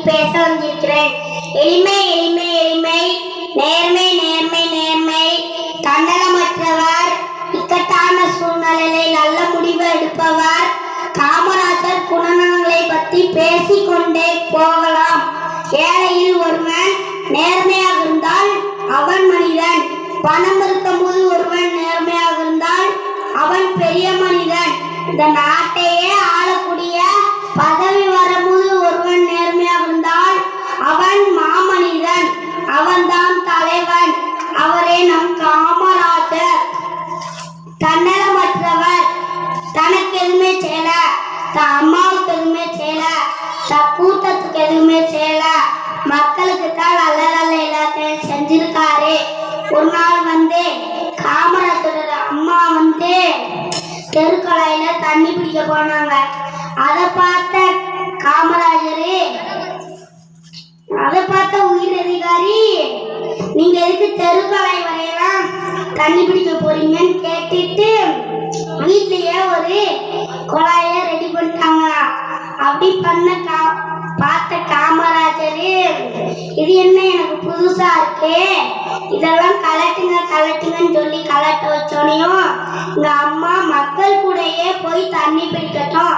பேச வந்திருக்கிறேன். எளிமை எளிமை எளிமை, நேர்மை நேர்மை நேர்மை, தன்னலமற்றவர், இக்கட்டான சூழ்நிலையில் நல்ல முடிவு எடுப்பவர். காமராஜர் குணநலங்களை பற்றி பேசிக்கொண்டே போகலாம். ஏழையில் ஒருவன் நேர்மையாக இருந்தால் அவன் மனிதன். பணம் இருக்கும்போது ஒருவன் நேர்மையாக இருந்தால் அவன் பெரிய மனிதன். இந்த நாட்டையே ஆளக்கூடிய பதவி வரும்போது ஒருவன் நேர்மையாக இருந்தால் அவன் மாமனிதன். அவன்தான் தலைவன். அவரே நம் காமராஜர். தன்னலமற்றவர், தனக்கு எதுவுமே செய்யல, தன் அம்மாவுக்கு எதுவுமே செய்யல, தன் கூட்டத்துக்கு எதுவுமே செய்யல, மக்களுக்கு தான் நல்ல நல்ல எல்லாத்தையும் செஞ்சிருக்காரு. ஒரு நாள் காமராஜரோட அம்மா தெருக்கலையில தண்ணி பிடிக்க போனாங்க. அதை பார்த்த காமராஜரு, அதை பார்த்த உயிர் அதிகாரி, நீங்க எதுக்கு தெருக்கலை வரையெல்லாம் தண்ணி பிடிக்க போறீங்கன்னு கேட்டுட்டு வீட்லயே ஒரு குழாய ரெடி பண்ணிட்டாங்களா. அப்படி பண்ண பார்த்த காமராஜரு, இது என்ன எனக்கு புதுசா இருக்கு, இதெல்லாம் கலட்டுங்க கலட்டுங்கன்னு சொல்லி கலட்ட வச்சோனையும் எங்க அம்மா மக்கள் கூடயே போய் தண்ணி பிடிக்கட்டும்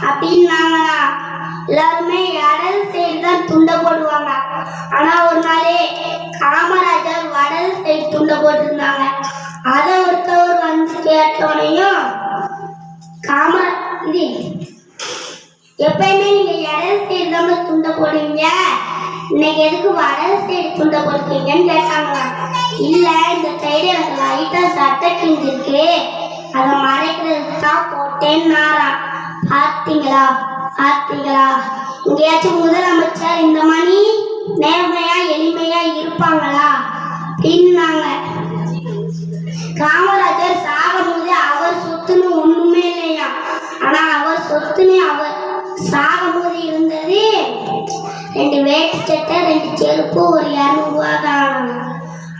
அப்படின்னாங்களா. எல்லாருமே இடது சைடு தான் துண்டை போடுவாங்க. ஆனா ஒரு நாளே காமராஜர் வடது சைடு துண்டை போட்டிருந்தாங்க. அதை ஒருத்தவர் வந்து கேட்டோனையும் இது எப்பயுமே நீங்க இடது சைடு தான் துண்டை போடுவீங்க, இன்னைக்கு எதுக்கு வடது சைடு துண்டை போடுறீங்கன்னு கேட்டாங்களா. இல்ல, இந்த சைடு எனக்கு லைட்டா சட்டை கிழிஞ்சிருக்கு, அதை மறைக்கிறதுக்கு தான் போட்டேன்னாரா. பார்த்தீங்களா பார்த்தீங்களா, எங்கேயாச்சும் முதலமைச்சர் இந்த மாதிரி நேர்மையா எளிமையா இருப்பாங்களா அப்படின்னாங்க. காமராஜர் சாகும்போது அவர் சொத்துன்னு ஒண்ணுமே இல்லையா. ஆனா அவர் சொத்துன்னு அவர் சாகும்போது இருந்தது 2 வேட்டி சட்டை, 2 செருப்பு, ஒரு 200 ரூபாய் தான்.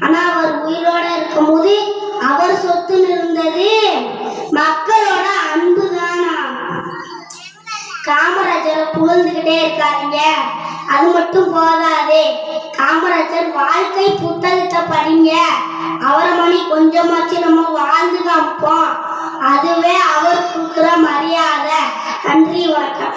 ஆனா அவர் உயிரோட இருக்கும்போது அவர் சொத்துன்னு இருந்தது மக்களோட அன்பு தானா. காமராஜரை புகழ்ந்துகிட்டே இருக்காருங்க. அது மட்டும் போதாது, காமராஜர் வாழ்க்கை புத்தகத்தை படிங்க. அவரை மணி கொஞ்சமாச்சு நம்ம வாழ்ந்து காமிப்போம். அதுவே அவர் கொடுக்குற மரியாதை. நன்றி, வணக்கம்.